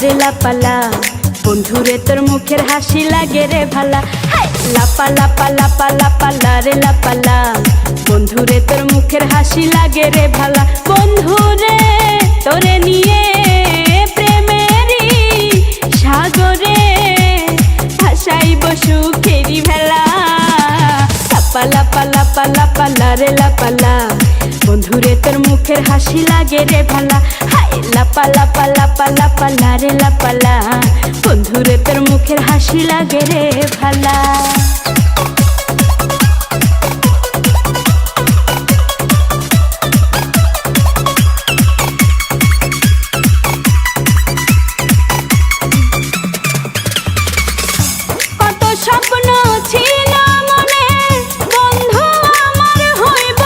রে লাপালা, বন্ধুরে তোর মুখের হাসি লাগে রে ভালা। হাই লাপা লাপা লাপা লাপালা রে লাপালা, বন্ধুরে তোর মুখের হাসি লাগে রে ভালা। বন্ধুরে তোরে নিয়ে প্রেমেরই সাগরে ভাসাইব সুখেরি ভেলা। লাপা লাপা লাপা লাপালা রে লাপালা, বন্ধুরে তোর মুখের হাসি লাগে রে ভালা। হাই লাপা লাপা লাপা লাপালা রে লাপালা, বন্ধুরে তোর মুখের হাসি লাগে রে ভালা। কত স্বপ্ন ছিল মনে, বন্ধু আমার হইব,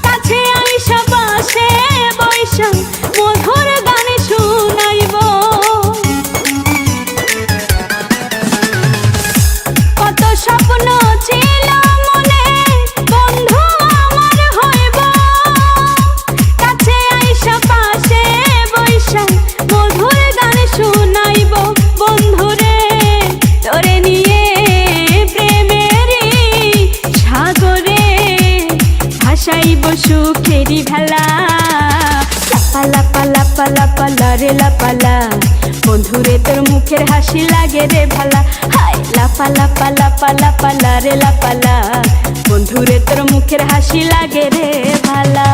কাছে আইসা পাশে বৈশা মধুর গান শুনাইব। কত স্বপ্ন ছিল মনে, বন্ধু আমার হইব, কাছে আইসা পাশে বৈশা মধুর গান শুনাইব। বন্ধুরে তোরে নিয়ে প্রেমেরই সাগরে ভাসাইব সুখেরি ভেলা। লাপা লাপা লাপা লাপালা রে লাপালা, বন্ধুরে তোর মুখের হাসি লাগে রে ভালা। হাই লাপা লাপা লাপা লাপালা রে লাপালা, বন্ধুরে তোর মুখের হাসি লাগে রে ভালা।